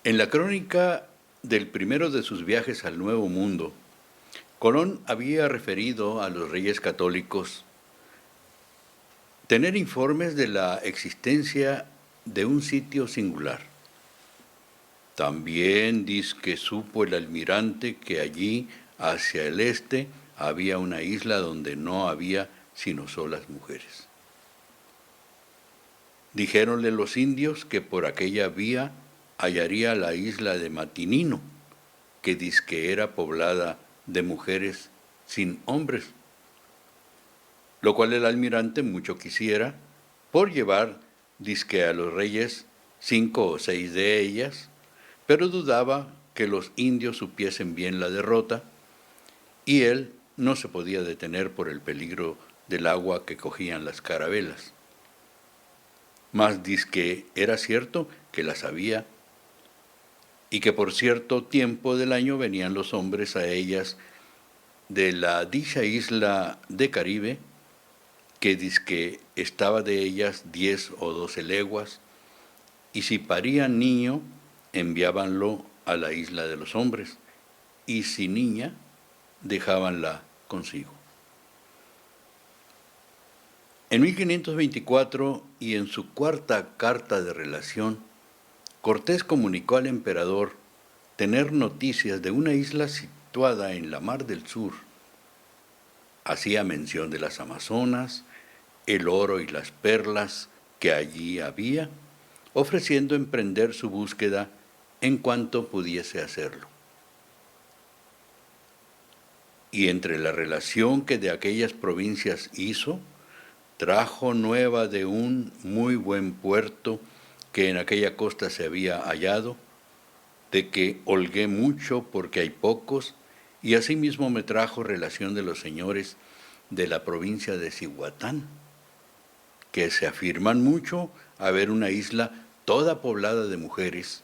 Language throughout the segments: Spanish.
En la crónica del primero de sus viajes al Nuevo Mundo, Colón había referido a los reyes católicos tener informes de la existencia de un sitio singular. También dice que supo el almirante que allí, hacia el este, había una isla donde no había sino solas mujeres. Dijéronle los indios que por aquella vía hallaría la isla de Matinino, que dizque era poblada de mujeres sin hombres, lo cual el almirante mucho quisiera, por llevar, dizque a los reyes 5 o 6 de ellas, pero dudaba que los indios supiesen bien la derrota, y él no se podía detener por el peligro del agua que cogían las carabelas. Mas dizque era cierto que las había, y que por cierto tiempo del año venían los hombres a ellas de la dicha isla de Caribe, que dizque estaba de ellas 10 o 12 leguas, y si parían niño, enviábanlo a la isla de los hombres, y si niña, dejábanla consigo. En 1524, y en su cuarta carta de relación, Cortés comunicó al emperador tener noticias de una isla situada en la Mar del Sur. Hacía mención de las Amazonas, el oro y las perlas que allí había, ofreciendo emprender su búsqueda en cuanto pudiese hacerlo. Y entre la relación que de aquellas provincias hizo, trajo nueva de un muy buen puerto que en aquella costa se había hallado, de que holgué mucho porque hay pocos, y asimismo me trajo relación de los señores de la provincia de Cihuatán, que se afirman mucho haber una isla toda poblada de mujeres,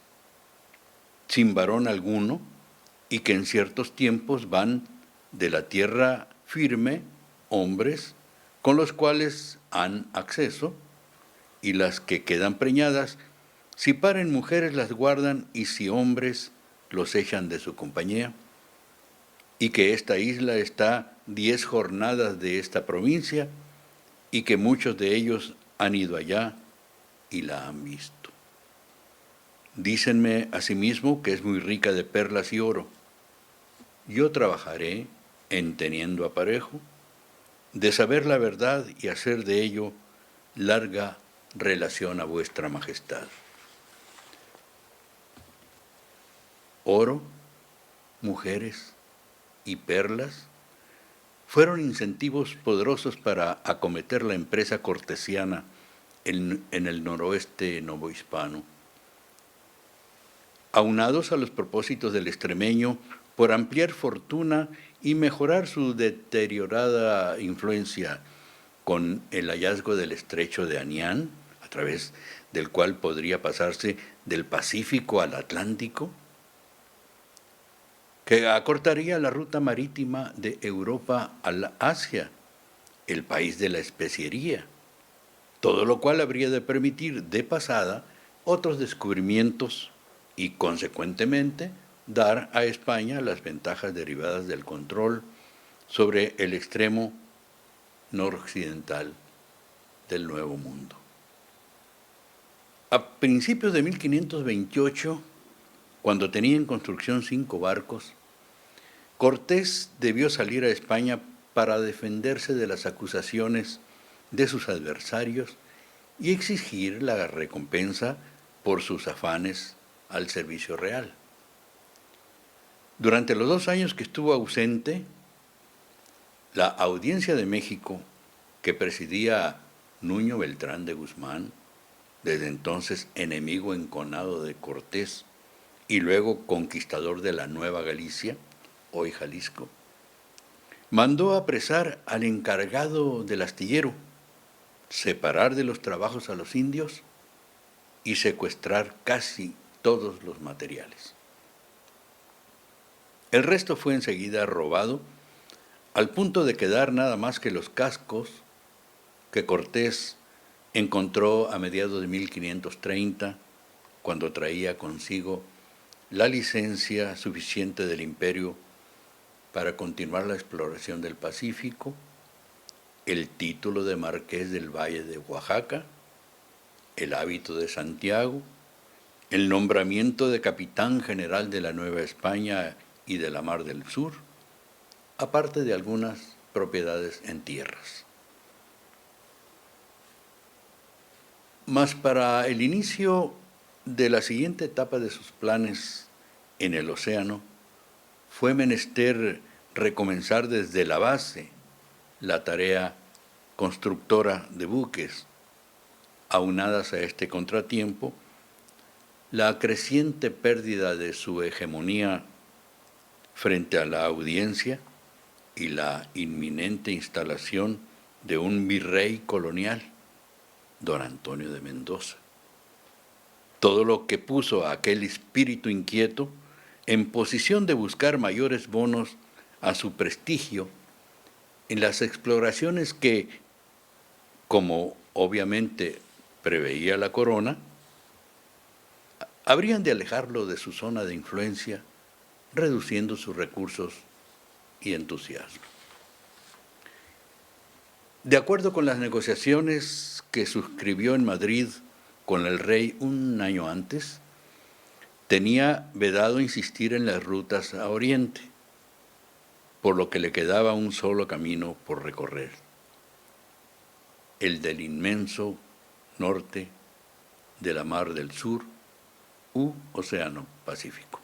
sin varón alguno, y que en ciertos tiempos van de la tierra firme hombres, con los cuales han acceso, y las que quedan preñadas, si paren mujeres las guardan, y si hombres los echan de su compañía, y que esta isla está 10 jornadas de esta provincia, y que muchos de ellos han ido allá y la han visto. Dícenme asimismo que es muy rica de perlas y oro. Yo trabajaré en teniendo aparejo, de saber la verdad y hacer de ello larga relación a vuestra majestad. Oro, mujeres y perlas fueron incentivos poderosos para acometer la empresa cortesiana en el noroeste novohispano. Aunados a los propósitos del extremeño por ampliar fortuna y mejorar su deteriorada influencia con el hallazgo del estrecho de Anián, a través del cual podría pasarse del Pacífico al Atlántico, que acortaría la ruta marítima de Europa a Asia, el país de la especiería, todo lo cual habría de permitir de pasada otros descubrimientos y, consecuentemente, dar a España las ventajas derivadas del control sobre el extremo noroccidental del Nuevo Mundo. A principios de 1528, cuando tenía en construcción 5 barcos, Cortés debió salir a España para defenderse de las acusaciones de sus adversarios y exigir la recompensa por sus afanes al servicio real. Durante los 2 años que estuvo ausente, la Audiencia de México, que presidía Nuño Beltrán de Guzmán, desde entonces enemigo enconado de Cortés y luego conquistador de la Nueva Galicia, hoy Jalisco, mandó apresar al encargado del astillero, separar de los trabajos a los indios y secuestrar casi todos los materiales. El resto fue enseguida robado, al punto de quedar nada más que los cascos que Cortés encontró a mediados de 1530, cuando traía consigo la licencia suficiente del imperio para continuar la exploración del Pacífico, el título de Marqués del Valle de Oaxaca, el hábito de Santiago, el nombramiento de capitán general de la Nueva España y de la Mar del Sur, aparte de algunas propiedades en tierras. Mas para el inicio de la siguiente etapa de sus planes en el océano, fue menester recomenzar desde la base la tarea constructora de buques. Aunadas a este contratiempo, la creciente pérdida de su hegemonía frente a la audiencia y la inminente instalación de un virrey colonial, don Antonio de Mendoza. Todo lo que puso a aquel espíritu inquieto en posición de buscar mayores bonos a su prestigio en las exploraciones que, como obviamente preveía la corona, habrían de alejarlo de su zona de influencia, reduciendo sus recursos y entusiasmo. De acuerdo con las negociaciones que suscribió en Madrid con el rey un año antes, tenía vedado insistir en las rutas a Oriente, por lo que le quedaba un solo camino por recorrer, el del inmenso norte de la Mar del Sur u Océano Pacífico.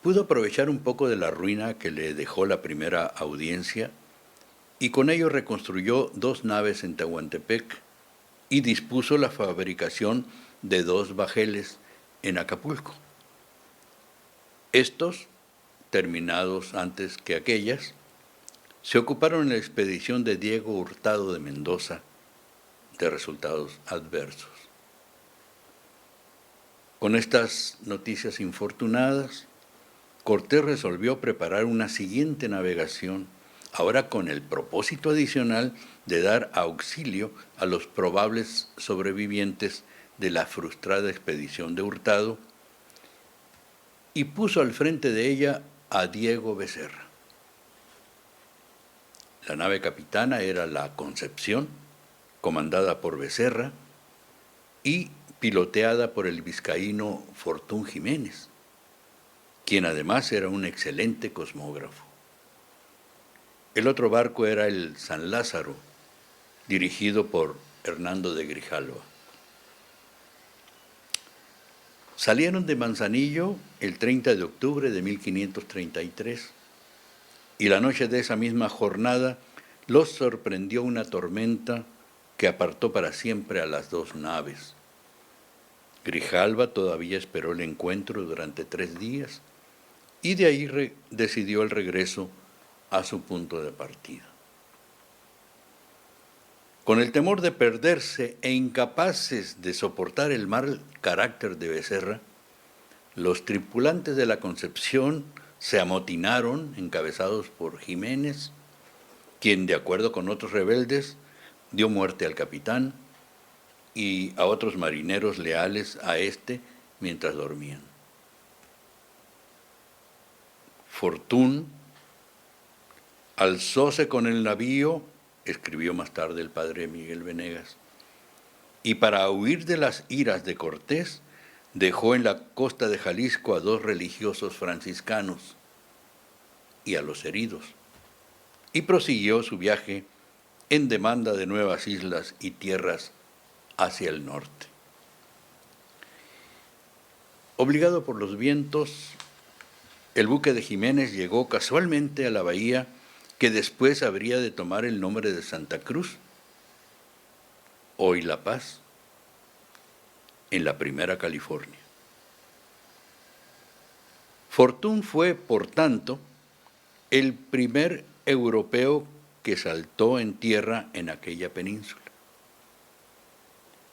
Pudo aprovechar un poco de la ruina que le dejó la primera audiencia y con ello reconstruyó 2 naves en Tehuantepec y dispuso la fabricación de 2 bajeles en Acapulco. Estos, terminados antes que aquellas, se ocuparon en la expedición de Diego Hurtado de Mendoza de resultados adversos. Con estas noticias infortunadas, Cortés resolvió preparar una siguiente navegación, ahora con el propósito adicional de dar auxilio a los probables sobrevivientes de la frustrada expedición de Hurtado, y puso al frente de ella a Diego Becerra. La nave capitana era la Concepción, comandada por Becerra y piloteada por el vizcaíno Fortún Jiménez, quien además era un excelente cosmógrafo. El otro barco era el San Lázaro, dirigido por Hernando de Grijalva. Salieron de Manzanillo el 30 de octubre de 1533 y la noche de esa misma jornada los sorprendió una tormenta que apartó para siempre a las 2 naves. Grijalva todavía esperó el encuentro durante 3 días y de ahí decidió el regreso a su punto de partida. Con el temor de perderse e incapaces de soportar el mal carácter de Becerra, los tripulantes de la Concepción se amotinaron, encabezados por Jiménez, quien, de acuerdo con otros rebeldes, dio muerte al capitán y a otros marineros leales a éste mientras dormían. Fortún alzóse con el navío, escribió más tarde el padre Miguel Venegas, y para huir de las iras de Cortés, dejó en la costa de Jalisco a 2 religiosos franciscanos y a los heridos, y prosiguió su viaje en demanda de nuevas islas y tierras hacia el norte. Obligado por los vientos, el buque de Jiménez llegó casualmente a la bahía que después habría de tomar el nombre de Santa Cruz, hoy La Paz, en la primera California. Fortún fue, por tanto, el primer europeo que saltó en tierra en aquella península,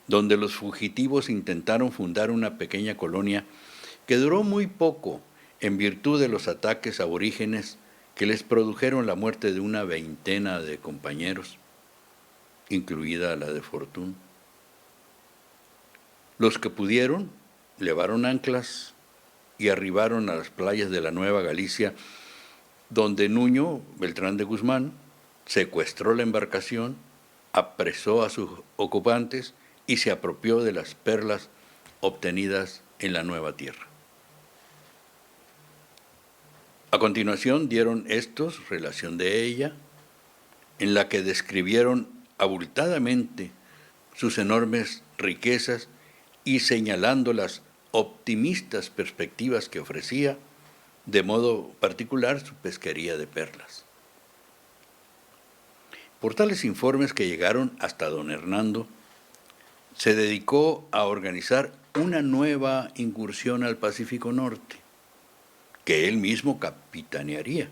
donde los fugitivos intentaron fundar una pequeña colonia que duró muy poco en virtud de los ataques aborígenes que les produjeron la muerte de una veintena de compañeros, incluida la de Fortún. Los que pudieron levaron anclas y arribaron a las playas de la Nueva Galicia, donde Nuño Beltrán de Guzmán secuestró la embarcación, apresó a sus ocupantes y se apropió de las perlas obtenidas en la nueva tierra. A continuación dieron estos relación de ella, en la que describieron abultadamente sus enormes riquezas y señalando las optimistas perspectivas que ofrecía, de modo particular su pesquería de perlas. Por tales informes que llegaron hasta don Hernando, se dedicó a organizar una nueva incursión al Pacífico Norte, que él mismo capitanearía,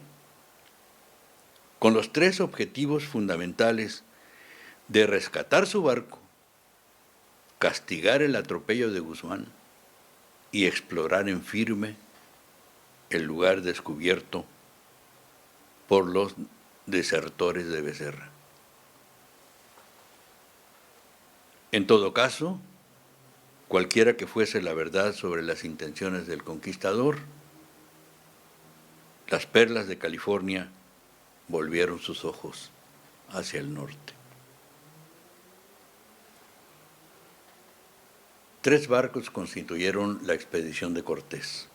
con los tres objetivos fundamentales de rescatar su barco, castigar el atropello de Guzmán y explorar en firme el lugar descubierto por los desertores de Becerra. En todo caso, cualquiera que fuese la verdad sobre las intenciones del conquistador, las perlas de California volvieron sus ojos hacia el norte. 3 barcos constituyeron la expedición de Cortés,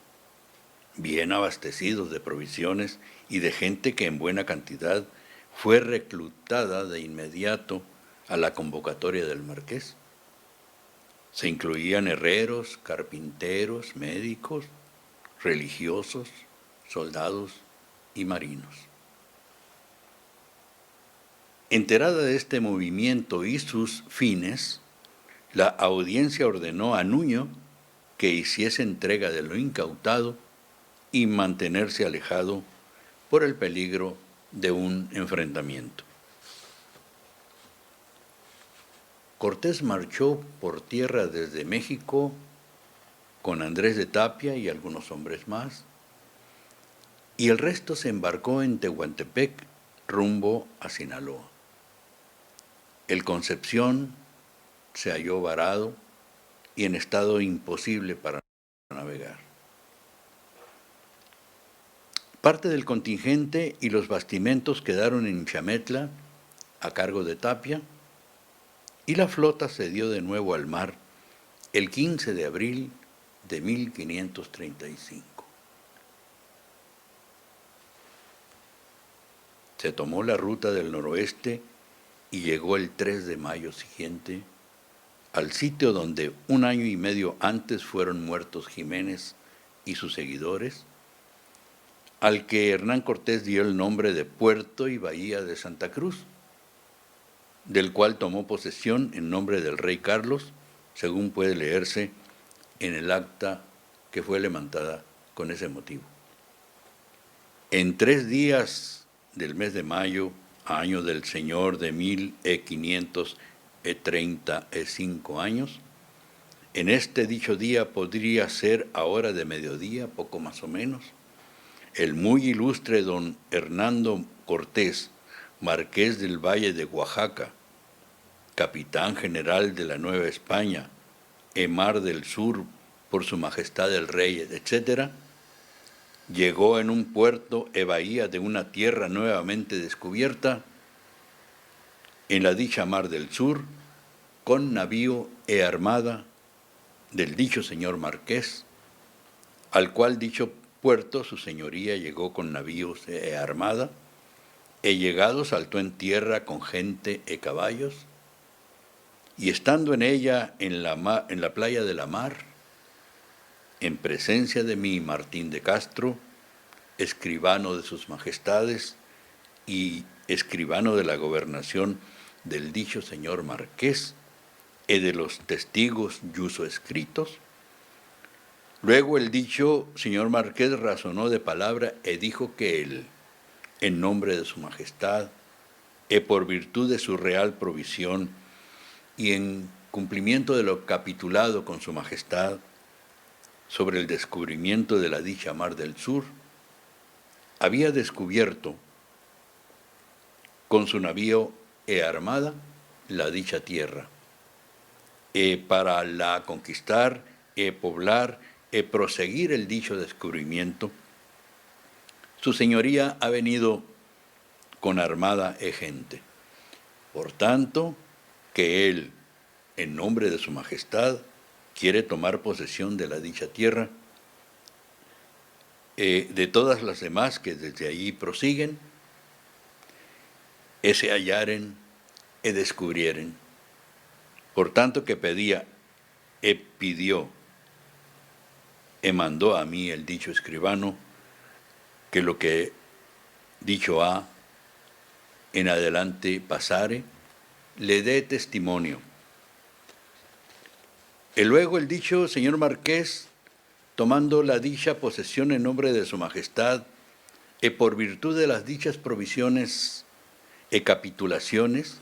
bien abastecidos de provisiones y de gente que en buena cantidad fue reclutada de inmediato a la convocatoria del marqués. Se incluían herreros, carpinteros, médicos, religiosos, soldados y marinos. Enterada de este movimiento y sus fines, la audiencia ordenó a Nuño que hiciese entrega de lo incautado y mantenerse alejado por el peligro de un enfrentamiento. Cortés marchó por tierra desde México con Andrés de Tapia y algunos hombres más, y el resto se embarcó en Tehuantepec rumbo a Sinaloa. El Concepción se halló varado y en estado imposible para navegar. Parte del contingente y los bastimentos quedaron en Chametla a cargo de Tapia, y la flota se dio de nuevo al mar el 15 de abril de 1535. Se tomó la ruta del noroeste y llegó el 3 de mayo siguiente al sitio donde 1 año y medio antes fueron muertos Jiménez y sus seguidores, al que Hernán Cortés dio el nombre de Puerto y Bahía de Santa Cruz, del cual tomó posesión en nombre del rey Carlos, según puede leerse en el acta que fue levantada con ese motivo. En 3 días del mes de mayo, año del Señor de 1535 años, en este dicho día podría ser a hora de mediodía, poco más o menos, el muy ilustre don Hernando Cortés, marqués del Valle de Oaxaca, capitán general de la Nueva España, Mar del Sur por su majestad el rey, etc., llegó en un puerto bahía de una tierra nuevamente descubierta, en la dicha Mar del Sur, con navío armada del dicho señor marqués, al cual dicho puerto su señoría llegó con navíos armada, llegado saltó en tierra con gente caballos, y estando en ella en la playa de la mar, en presencia de mí Martín de Castro, escribano de sus majestades y escribano de la gobernación del dicho señor marqués, de los testigos yuso escritos. Luego el dicho señor marqués razonó de palabra dijo que él, en nombre de su majestad, por virtud de su real provisión y en cumplimiento de lo capitulado con su majestad sobre el descubrimiento de la dicha Mar del Sur, había descubierto con su navío armada la dicha tierra, para la conquistar poblar, proseguir el dicho descubrimiento, su señoría ha venido con armada e gente. Por tanto, que él, en nombre de su majestad, quiere tomar posesión de la dicha tierra, de todas las demás que desde allí prosiguen, se hallaren, descubrieren. Por tanto que pedía, pidió, mandó a mí el dicho escribano, que lo que dicho ha, en adelante pasare, le dé testimonio. Y luego el dicho señor Marqués, tomando la dicha posesión en nombre de su majestad, por virtud de las dichas provisiones y capitulaciones,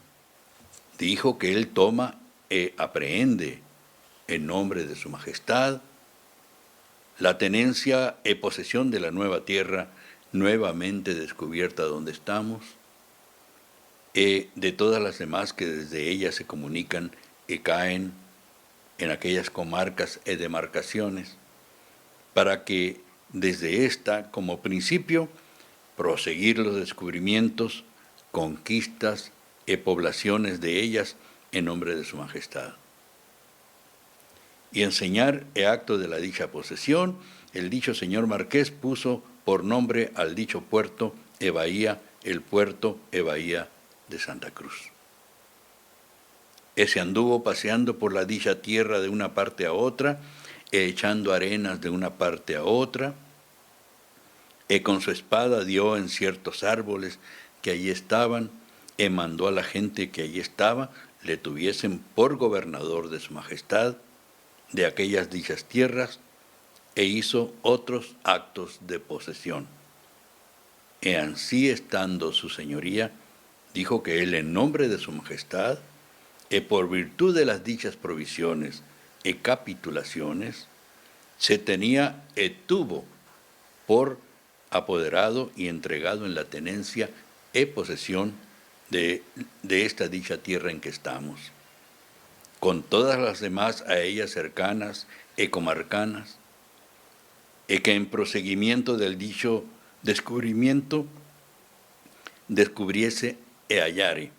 dijo que él toma y aprehende en nombre de su majestad la tenencia y posesión de la nueva tierra nuevamente descubierta donde estamos, y de todas las demás que desde ella se comunican y caen en aquellas comarcas y demarcaciones, para que desde esta, como principio, proseguir los descubrimientos, conquistas y poblaciones de ellas en nombre de su majestad. Y enseñar el acto de la dicha posesión, el dicho señor Marqués puso por nombre al dicho puerto e bahía, el puerto e bahía de Santa Cruz. Ese anduvo paseando por la dicha tierra de una parte a otra, echando arenas de una parte a otra, con su espada dio en ciertos árboles que allí estaban, mandó a la gente que allí estaba, le tuviesen por gobernador de su majestad, de aquellas dichas tierras, hizo otros actos de posesión. Y ansí estando su señoría, dijo que él en nombre de su majestad, por virtud de las dichas provisiones y capitulaciones, se tenía y tuvo por apoderado y entregado en la tenencia y posesión de esta dicha tierra en que estamos, con todas las demás a ella cercanas y comarcanas, y que en proseguimiento del dicho descubrimiento descubriese e hallare,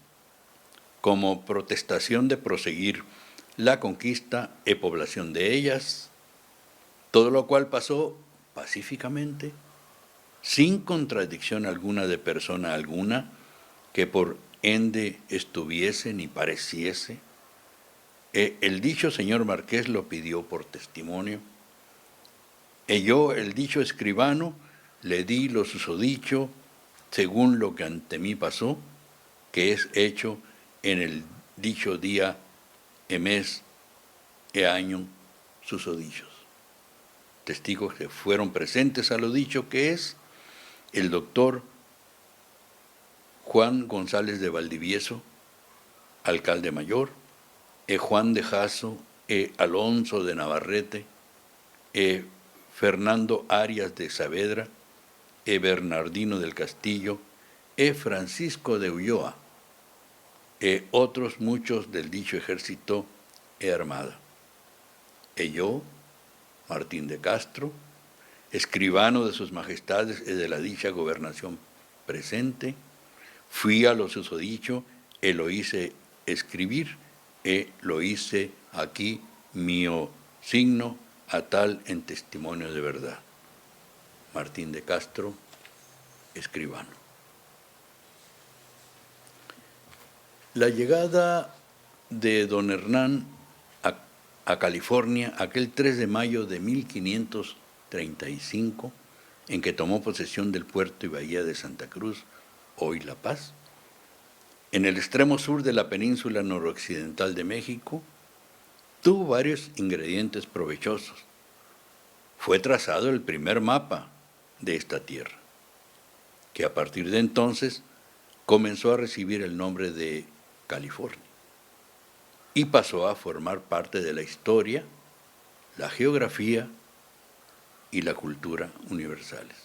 como protestación de proseguir la conquista y población de ellas, todo lo cual pasó pacíficamente, sin contradicción alguna de persona alguna, que por ende estuviese ni pareciese. El dicho señor Marqués lo pidió por testimonio, yo, el dicho escribano, le di lo susodicho, según lo que ante mí pasó, que es hecho en el dicho día, mes, año, susodichos. Testigos que fueron presentes a lo dicho, que es el doctor Juan González de Valdivieso, alcalde mayor, Juan de Jasso, Alonso de Navarrete, Fernando Arias de Saavedra, Bernardino del Castillo, Francisco de Ulloa, otros muchos del dicho ejército armada. Yo, Martín de Castro, escribano de sus majestades de la dicha gobernación presente, fui a lo susodicho, lo hice escribir, lo hice aquí mío signo a tal en testimonio de verdad. Martín de Castro, escribano. La llegada de don Hernán a California aquel 3 de mayo de 1535, en que tomó posesión del puerto y bahía de Santa Cruz, hoy La Paz, en el extremo sur de la península noroccidental de México, tuvo varios ingredientes provechosos. Fue trazado el primer mapa de esta tierra, que a partir de entonces comenzó a recibir el nombre de California y pasó a formar parte de la historia, la geografía y la cultura universales.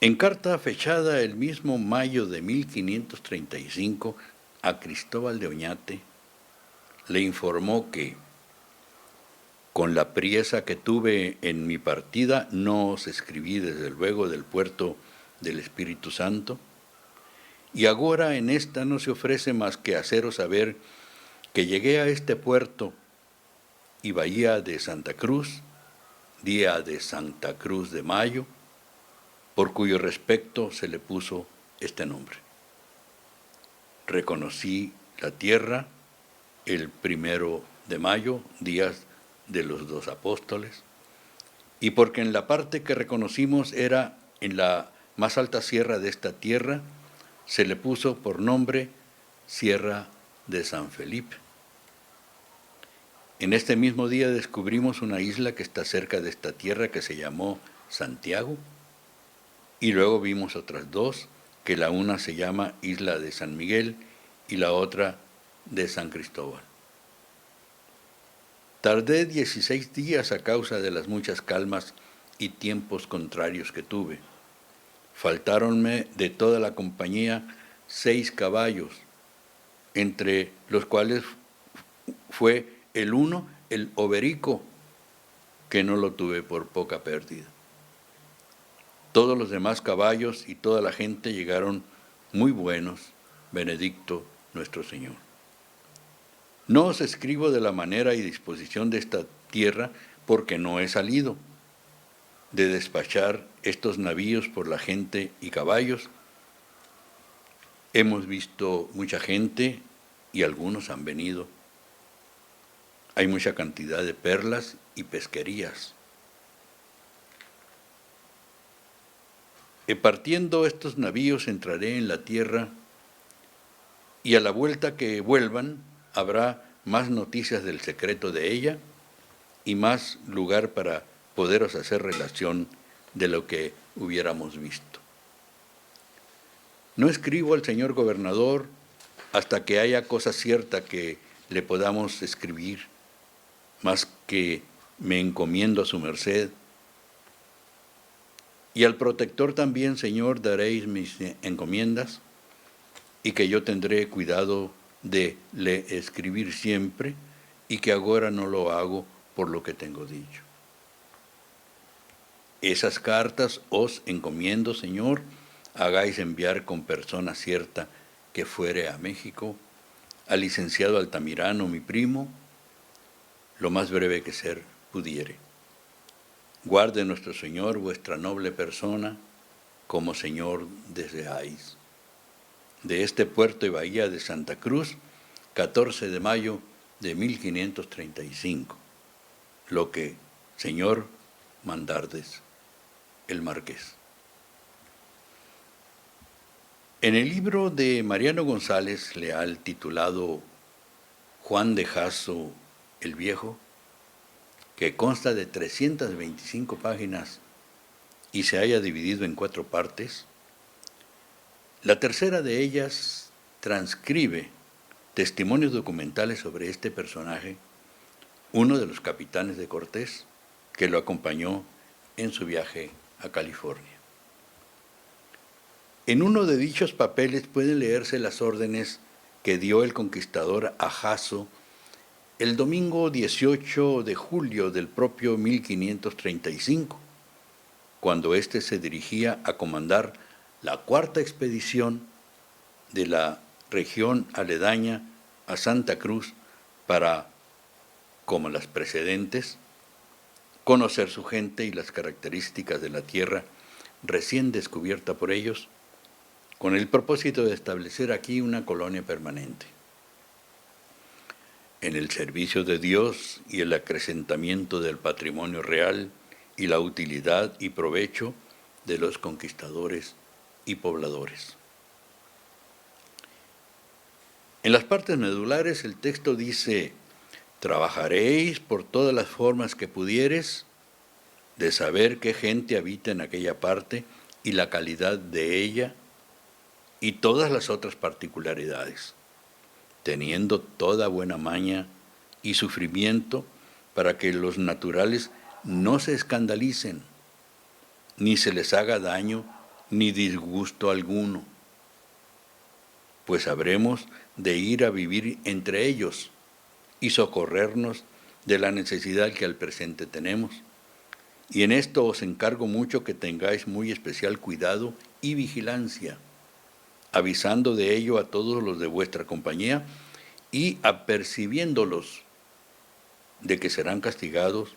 En carta fechada el mismo mayo de 1535 a Cristóbal de Oñate, le informó que, con la priesa que tuve en mi partida, no os escribí desde luego del puerto del Espíritu Santo, y agora en esta no se ofrece más que haceros saber que llegué a este puerto y bahía de Santa Cruz, día de Santa Cruz de Mayo, por cuyo respecto se le puso este nombre. Reconocí la tierra el 1 de mayo, días de los 2 apóstoles, y porque en la parte que reconocimos era en la más alta sierra de esta tierra, se le puso por nombre Sierra de San Felipe. En este mismo día descubrimos una isla que está cerca de esta tierra que se llamó Santiago, y luego vimos otras dos, que la una se llama Isla de San Miguel y la otra de San Cristóbal. Tardé 16 días a causa de las muchas calmas y tiempos contrarios que tuve. Faltáronme de toda la compañía 6 caballos, entre los cuales fue el uno, el Oberico, que no lo tuve por poca pérdida. Todos los demás caballos y toda la gente llegaron muy buenos, benedicto nuestro Señor. No os escribo de la manera y disposición de esta tierra, porque no he salido de despachar estos navíos por la gente y caballos. Hemos visto mucha gente y algunos han venido. Hay mucha cantidad de perlas y pesquerías. Partiendo estos navíos entraré en la tierra, y a la vuelta que vuelvan habrá más noticias del secreto de ella y más lugar para poderos hacer relación de lo que hubiéramos visto. No escribo al señor gobernador hasta que haya cosa cierta que le podamos escribir, más que me encomiendo a su merced. Y al protector también, Señor, daréis mis encomiendas, y que yo tendré cuidado de le escribir siempre, y que ahora no lo hago por lo que tengo dicho. Esas cartas os encomiendo, Señor, hagáis enviar con persona cierta que fuere a México, al licenciado Altamirano, mi primo, lo más breve que ser pudiere. Guarde nuestro Señor vuestra noble persona, como Señor deseáis. De este puerto y bahía de Santa Cruz, 14 de mayo de 1535, lo que, Señor, mandardes, el Marqués. En el libro de Mariano González Leal, titulado Juan de Jasso el Viejo, que consta de 325 páginas y se haya dividido en 4 partes, la tercera de ellas transcribe testimonios documentales sobre este personaje, uno de los capitanes de Cortés, que lo acompañó en su viaje a California. En uno de dichos papeles pueden leerse las órdenes que dio el conquistador a Jasso el domingo 18 de julio del propio 1535, cuando éste se dirigía a comandar la 4ª expedición de la región aledaña a Santa Cruz para, como las precedentes, conocer su gente y las características de la tierra recién descubierta por ellos, con el propósito de establecer aquí una colonia permanente. En el servicio de Dios y el acrecentamiento del patrimonio real y la utilidad y provecho de los conquistadores y pobladores. En las partes medulares el texto dice: trabajaréis por todas las formas que pudieres de saber qué gente habita en aquella parte y la calidad de ella y todas las otras particularidades, teniendo toda buena maña y sufrimiento para que los naturales no se escandalicen, ni se les haga daño ni disgusto alguno, pues habremos de ir a vivir entre ellos, y socorrernos de la necesidad que al presente tenemos. Y en esto os encargo mucho que tengáis muy especial cuidado y vigilancia, avisando de ello a todos los de vuestra compañía y apercibiéndolos de que serán castigados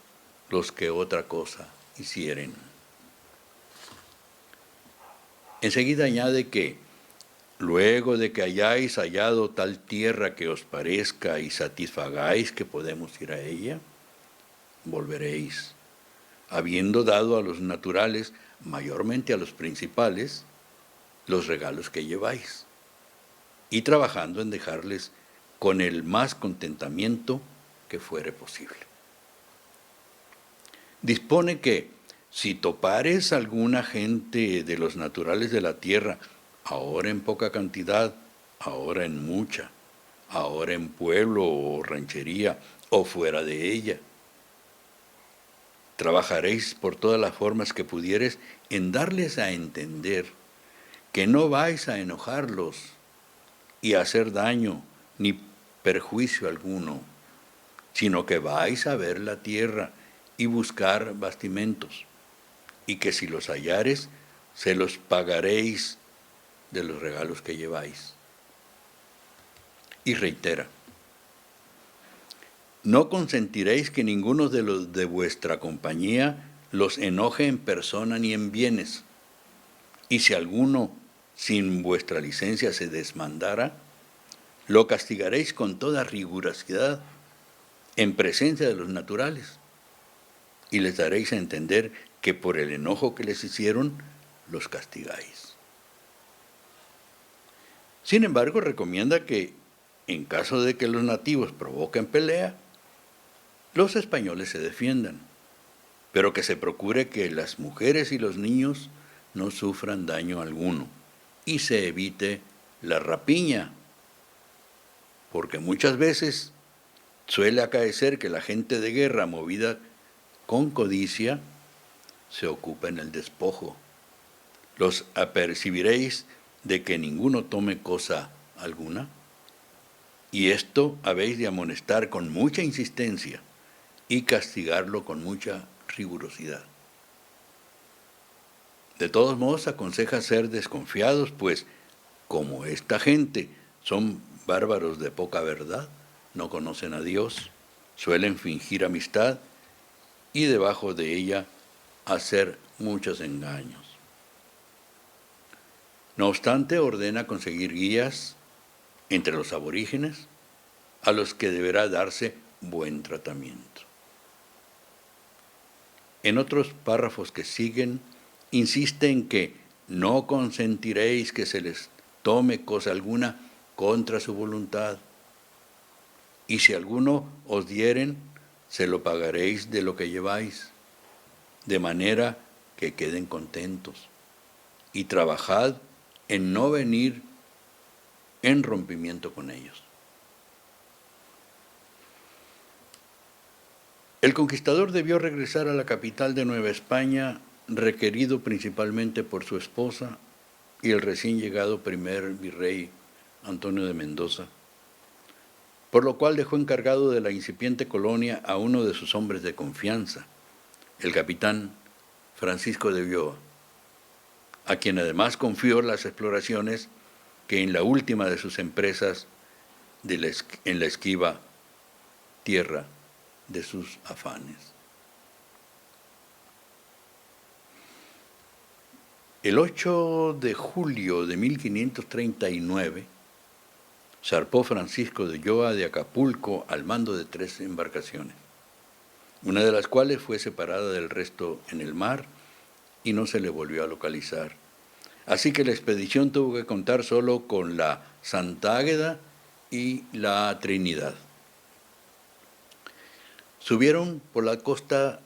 los que otra cosa hicieren. Enseguida añade que, luego de que hayáis hallado tal tierra que os parezca y satisfagáis que podemos ir a ella, volveréis, habiendo dado a los naturales, mayormente a los principales, los regalos que lleváis, y trabajando en dejarles con el más contentamiento que fuere posible. Dispone que, si topares alguna gente de los naturales de la tierra, ahora en poca cantidad, ahora en mucha, ahora en pueblo o ranchería, o fuera de ella, trabajaréis por todas las formas que pudieres en darles a entender que no vais a enojarlos y a hacer daño ni perjuicio alguno, sino que vais a ver la tierra y buscar bastimentos, y que si los hallares, se los pagaréis de los regalos que lleváis. Y reitera, no consentiréis que ninguno de los de vuestra compañía los enoje en persona ni en bienes, y si alguno sin vuestra licencia se desmandara, lo castigaréis con toda rigurosidad en presencia de los naturales, y les daréis a entender que por el enojo que les hicieron, los castigáis. Sin embargo, recomienda que, en caso de que los nativos provoquen pelea, los españoles se defiendan, pero que se procure que las mujeres y los niños no sufran daño alguno y se evite la rapiña, porque muchas veces suele acaecer que la gente de guerra movida con codicia se ocupa en el despojo. Los apercibiréis de que ninguno tome cosa alguna, y esto habéis de amonestar con mucha insistencia y castigarlo con mucha rigurosidad. De todos modos, aconseja ser desconfiados, pues como esta gente son bárbaros de poca verdad, no conocen a Dios, suelen fingir amistad y debajo de ella hacer muchos engaños. No obstante, ordena conseguir guías entre los aborígenes a los que deberá darse buen tratamiento. En otros párrafos que siguen, insiste en que no consentiréis que se les tome cosa alguna contra su voluntad, y si alguno os dieren, se lo pagaréis de lo que lleváis, de manera que queden contentos, y trabajad en no venir en rompimiento con ellos. El conquistador debió regresar a la capital de Nueva España, requerido principalmente por su esposa y el recién llegado primer virrey Antonio de Mendoza, por lo cual dejó encargado de la incipiente colonia a uno de sus hombres de confianza, el capitán Francisco de Ulloa, a quien además confió las exploraciones que en la última de sus empresas en la esquiva tierra de sus afanes. El 8 de julio de 1539 zarpó Francisco de Ulloa de Acapulco al mando de 3 embarcaciones, una de las cuales fue separada del resto en el mar y no se le volvió a localizar. Así que la expedición tuvo que contar solo con la Santa Águeda y la Trinidad. Subieron por la costa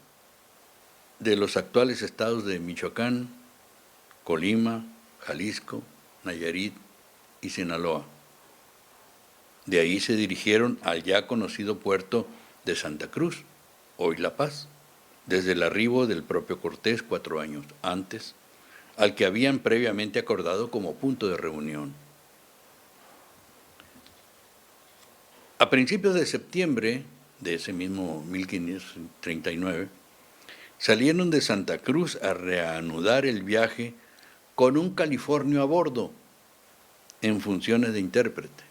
de los actuales estados de Michoacán, Colima, Jalisco, Nayarit y Sinaloa. De ahí se dirigieron al ya conocido puerto de Santa Cruz, hoy La Paz, desde el arribo del propio Cortés 4 años antes, al que habían previamente acordado como punto de reunión. A principios de septiembre de ese mismo 1539, salieron de Santa Cruz a reanudar el viaje con un californio a bordo, en funciones de intérprete.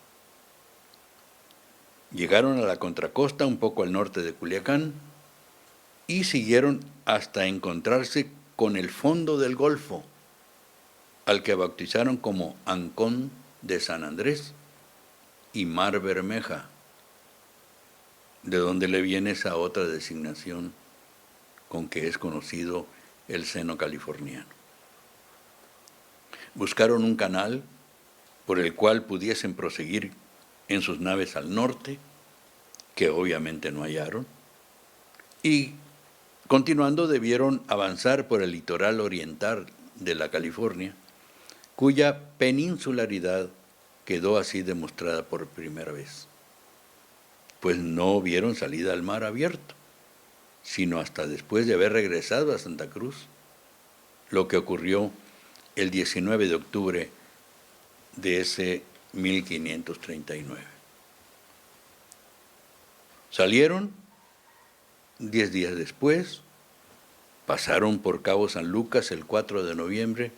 Llegaron a la contracosta un poco al norte de Culiacán y siguieron hasta encontrarse con el fondo del Golfo, al que bautizaron como Ancón de San Andrés y Mar Bermeja, de donde le viene esa otra designación con que es conocido el seno californiano. Buscaron un canal por el cual pudiesen proseguir en sus naves al norte, que obviamente no hallaron, y continuando debieron avanzar por el litoral oriental de la California, cuya peninsularidad quedó así demostrada por primera vez, pues no vieron salida al mar abierto, sino hasta después de haber regresado a Santa Cruz, lo que ocurrió el 19 de octubre de ese 1539. Salieron 10 días después, pasaron por Cabo San Lucas el 4 de noviembre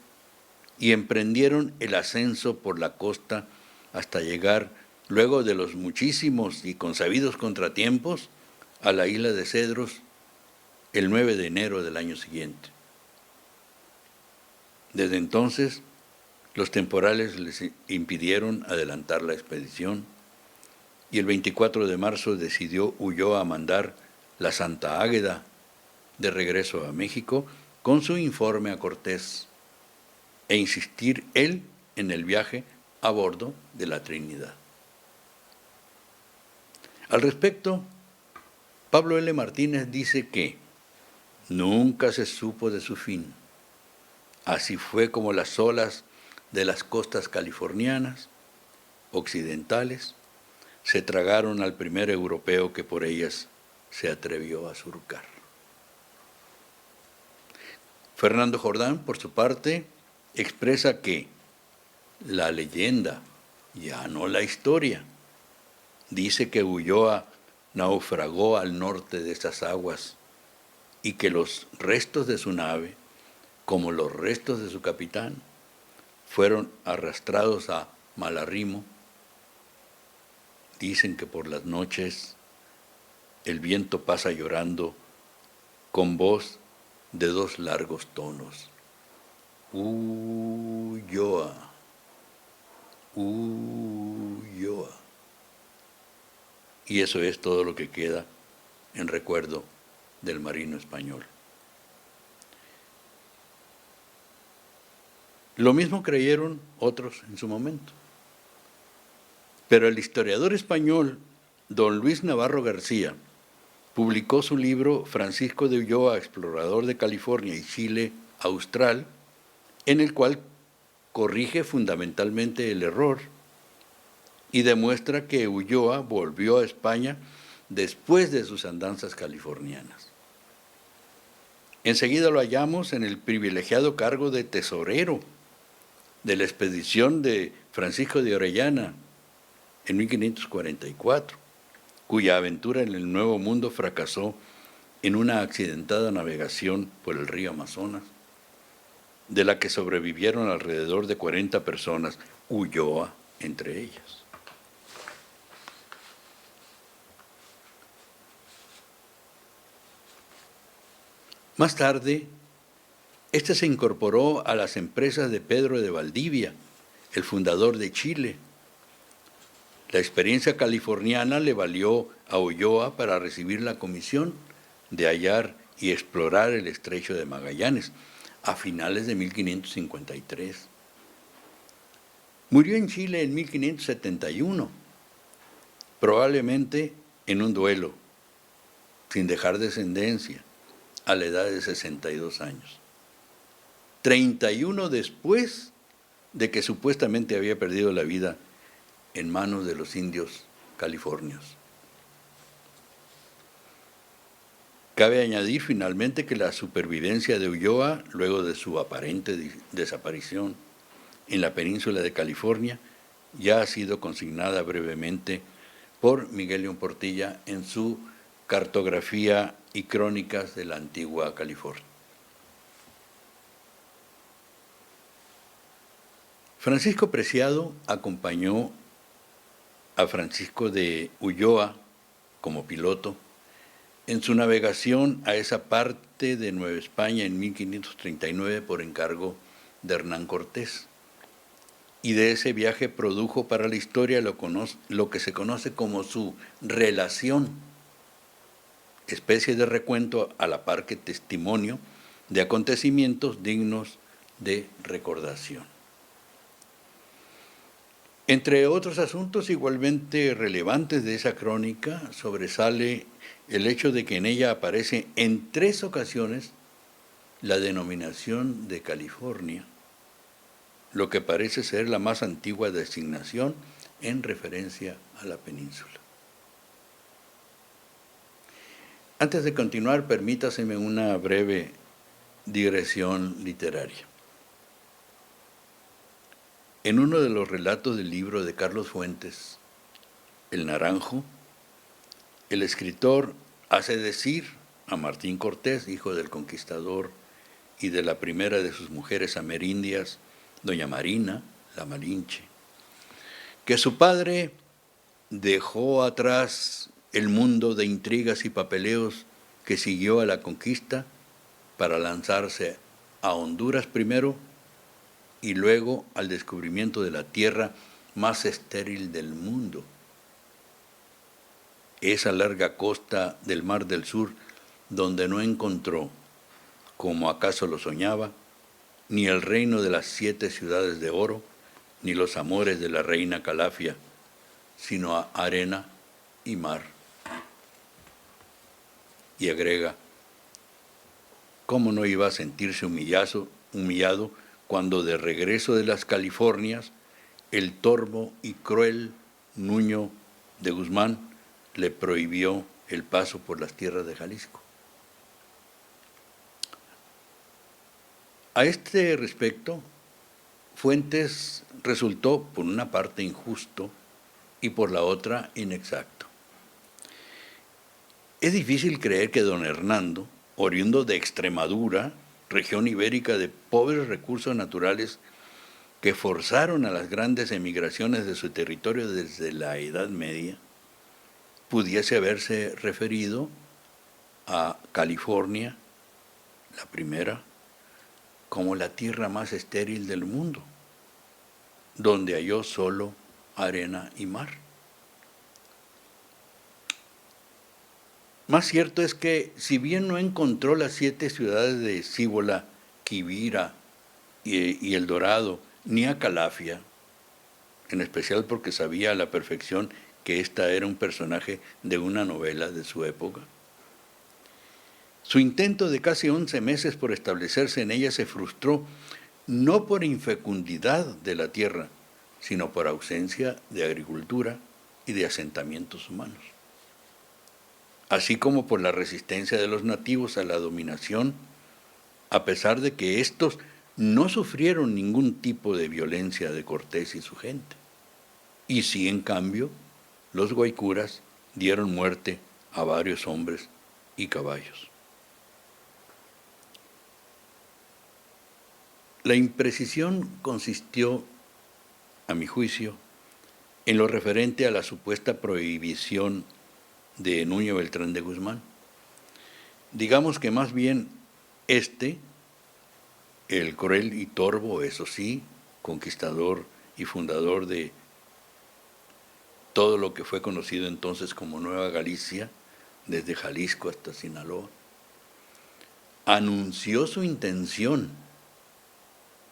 y emprendieron el ascenso por la costa hasta llegar, luego de los muchísimos y consabidos contratiempos, a la isla de Cedros el 9 de enero del año siguiente. Desde entonces, los temporales les impidieron adelantar la expedición y el 24 de marzo decidió Ulloa mandar la Santa Águeda de regreso a México con su informe a Cortés e insistir él en el viaje a bordo de la Trinidad. Al respecto, Pablo L. Martínez dice que nunca se supo de su fin. Así fue como las olas de las costas californianas, occidentales, se tragaron al primer europeo que por ellas se atrevió a surcar. Fernando Jordán, por su parte, expresa que la leyenda, ya no la historia, dice que Ulloa naufragó al norte de esas aguas y que los restos de su nave, como los restos de su capitán, fueron arrastrados a Malarrimo. Dicen que por las noches el viento pasa llorando con voz de 2 largos tonos. Ulloa, Ulloa. Y eso es todo lo que queda en recuerdo del marino español. Lo mismo creyeron otros en su momento. Pero el historiador español don Luis Navarro García publicó su libro Francisco de Ulloa, explorador de California y Chile austral, en el cual corrige fundamentalmente el error y demuestra que Ulloa volvió a España después de sus andanzas californianas. Enseguida lo hallamos en el privilegiado cargo de tesorero de la expedición de Francisco de Orellana en 1544, cuya aventura en el Nuevo Mundo fracasó en una accidentada navegación por el río Amazonas, de la que sobrevivieron alrededor de 40 personas, Ulloa entre ellas. Más tarde, este se incorporó a las empresas de Pedro de Valdivia, el fundador de Chile. La experiencia californiana le valió a Ulloa para recibir la comisión de hallar y explorar el estrecho de Magallanes a finales de 1553. Murió en Chile en 1571, probablemente en un duelo, sin dejar descendencia, a la edad de 62 años. 31 después de que supuestamente había perdido la vida en manos de los indios californios. Cabe añadir finalmente que la supervivencia de Ulloa, luego de su aparente desaparición en la península de California, ya ha sido consignada brevemente por Miguel León Portilla en su Cartografía y Crónicas de la Antigua California. Francisco Preciado acompañó a Francisco de Ulloa como piloto en su navegación a esa parte de Nueva España en 1539 por encargo de Hernán Cortés. Y de ese viaje produjo para la historia lo que se conoce como su relación, especie de recuento a la par que testimonio de acontecimientos dignos de recordación. Entre otros asuntos igualmente relevantes de esa crónica, sobresale el hecho de que en ella aparece en 3 ocasiones la denominación de California, lo que parece ser la más antigua designación en referencia a la península. Antes de continuar, permítaseme una breve digresión literaria. En uno de los relatos del libro de Carlos Fuentes, El Naranjo, el escritor hace decir a Martín Cortés, hijo del conquistador y de la primera de sus mujeres amerindias, doña Marina, la Malinche, que su padre dejó atrás el mundo de intrigas y papeleos que siguió a la conquista para lanzarse a Honduras primero y luego al descubrimiento de la tierra más estéril del mundo. Esa larga costa del Mar del Sur, donde no encontró, como acaso lo soñaba, ni el reino de las 7 ciudades de oro, ni los amores de la reina Calafia, sino arena y mar. Y agrega, ¿cómo no iba a sentirse humillado cuando de regreso de las Californias, el torvo y cruel Nuño de Guzmán le prohibió el paso por las tierras de Jalisco? A este respecto, Fuentes resultó por una parte injusto y por la otra inexacto. Es difícil creer que don Hernando, oriundo de Extremadura, región ibérica de pobres recursos naturales que forzaron a las grandes emigraciones de su territorio desde la Edad Media, pudiese haberse referido a California, la primera, como la tierra más estéril del mundo, donde halló solo arena y mar. Más cierto es que, si bien no encontró las 7 ciudades de Cíbola, Quivira y El Dorado, ni a Calafia, en especial porque sabía a la perfección que ésta era un personaje de una novela de su época, su intento de casi 11 meses por establecerse en ella se frustró no por infecundidad de la tierra, sino por ausencia de agricultura y de asentamientos humanos, así como por la resistencia de los nativos a la dominación, a pesar de que éstos no sufrieron ningún tipo de violencia de Cortés y su gente. Y sí, en cambio, los guaycuras dieron muerte a varios hombres y caballos. La imprecisión consistió, a mi juicio, en lo referente a la supuesta prohibición de Nuño Beltrán de Guzmán. Digamos que más bien el cruel y torvo, eso sí, conquistador y fundador de todo lo que fue conocido entonces como Nueva Galicia, desde Jalisco hasta Sinaloa, anunció su intención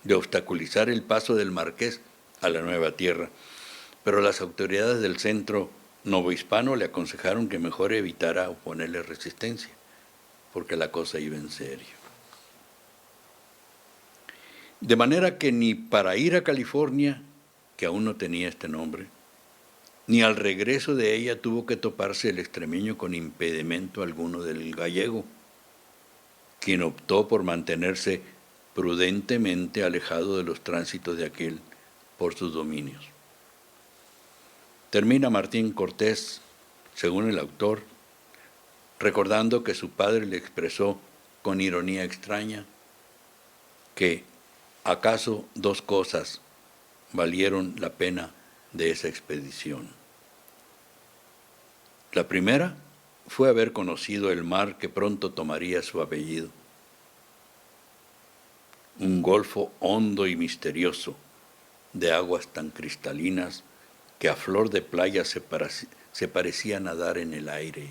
de obstaculizar el paso del marqués a la nueva tierra, pero las autoridades del centro novohispano le aconsejaron que mejor evitara oponerle resistencia, porque la cosa iba en serio. De manera que ni para ir a California, que aún no tenía este nombre, ni al regreso de ella tuvo que toparse el extremeño con impedimento alguno del gallego, quien optó por mantenerse prudentemente alejado de los tránsitos de aquel por sus dominios. Termina Martín Cortés, según el autor, recordando que su padre le expresó con ironía extraña que acaso dos cosas valieron la pena de esa expedición. La primera fue haber conocido el mar que pronto tomaría su apellido. Un golfo hondo y misterioso, de aguas tan cristalinas que a flor de playa se parecía nadar en el aire.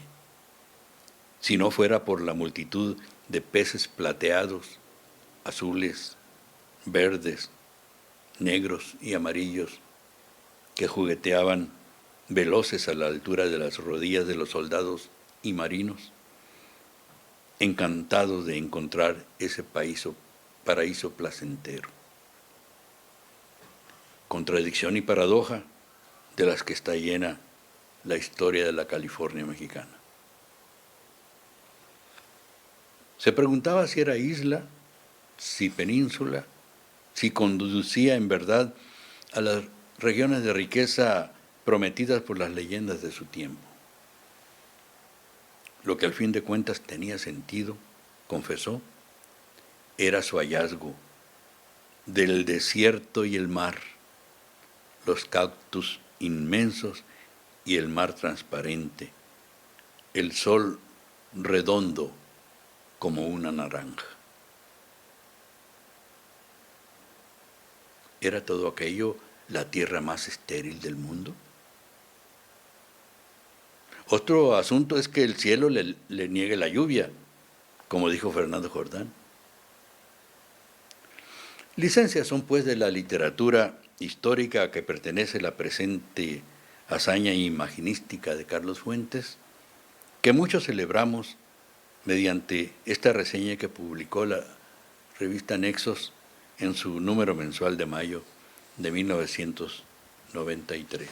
Si no fuera por la multitud de peces plateados, azules, verdes, negros y amarillos que jugueteaban veloces a la altura de las rodillas de los soldados y marinos, encantados de encontrar ese paraíso placentero. Contradicción y paradoja de las que está llena la historia de la California mexicana. Se preguntaba si era isla, si península, si conducía en verdad a las regiones de riqueza prometidas por las leyendas de su tiempo. Lo que al fin de cuentas tenía sentido, confesó, era su hallazgo del desierto y el mar, los cactus inmensos y el mar transparente, el sol redondo como una naranja. ¿Era todo aquello la tierra más estéril del mundo? Otro asunto es que el cielo le niegue la lluvia, como dijo Fernando Jordán. Licencias son pues de la literatura histórica a que pertenece la presente hazaña imaginística de Carlos Fuentes, que muchos celebramos mediante esta reseña que publicó la revista Nexos en su número mensual de mayo de 1993.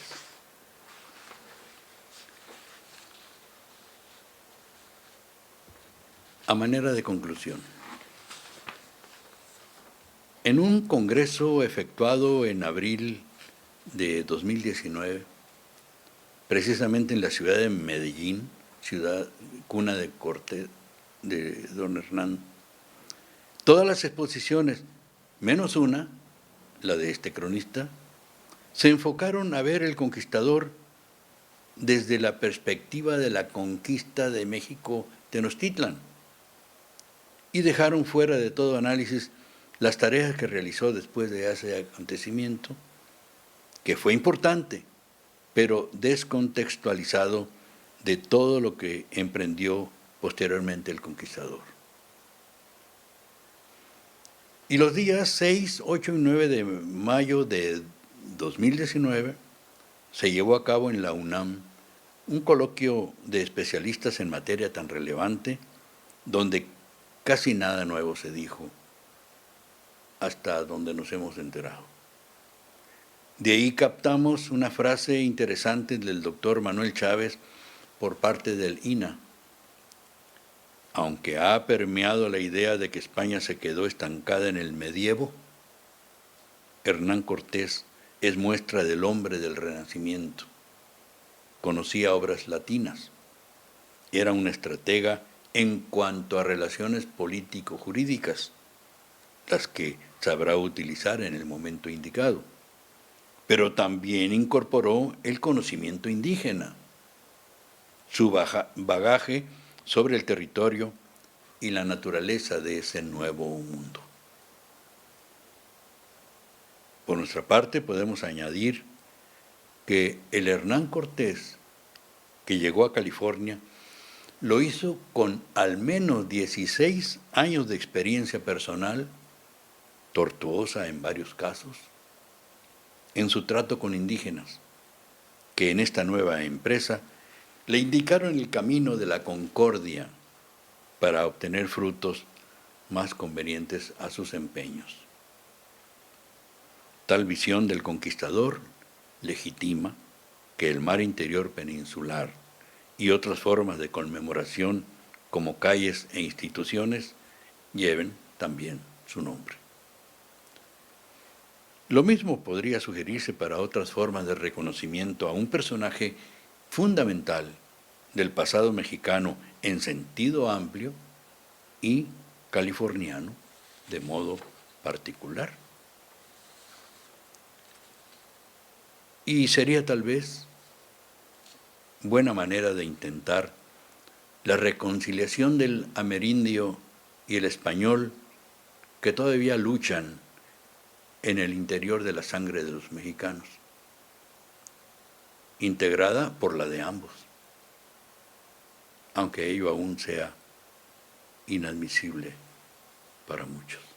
A manera de conclusión, en un congreso efectuado en abril de 2019, precisamente en la ciudad de Medellín, ciudad cuna de Cortés, de don Hernán, todas las exposiciones, menos una, la de este cronista, se enfocaron a ver el conquistador desde la perspectiva de la conquista de México Tenochtitlan y dejaron fuera de todo análisis las tareas que realizó después de ese acontecimiento, que fue importante, pero descontextualizado de todo lo que emprendió posteriormente el conquistador. Y los días 6, 8 y 9 de mayo de 2019 se llevó a cabo en la UNAM un coloquio de especialistas en materia tan relevante, donde casi nada nuevo se dijo, hasta donde nos hemos enterado. De ahí captamos una frase interesante del doctor Manuel Chávez por parte del INA. Aunque ha permeado la idea de que España se quedó estancada en el medievo, Hernán Cortés es muestra del hombre del Renacimiento. Conocía obras latinas. Era un estratega en cuanto a relaciones político-jurídicas, las que sabrá utilizar en el momento indicado. Pero también incorporó el conocimiento indígena, su bagaje sobre el territorio y la naturaleza de ese nuevo mundo. Por nuestra parte, podemos añadir que el Hernán Cortés, que llegó a California, lo hizo con al menos 16 años de experiencia personal, tortuosa en varios casos, en su trato con indígenas, que en esta nueva empresa le indicaron el camino de la concordia para obtener frutos más convenientes a sus empeños. Tal visión del conquistador legitima que el mar interior peninsular y otras formas de conmemoración como calles e instituciones lleven también su nombre. Lo mismo podría sugerirse para otras formas de reconocimiento a un personaje fundamental del pasado mexicano en sentido amplio y californiano de modo particular. Y sería tal vez buena manera de intentar la reconciliación del amerindio y el español que todavía luchan en el interior de la sangre de los mexicanos, integrada por la de ambos, aunque ello aún sea inadmisible para muchos.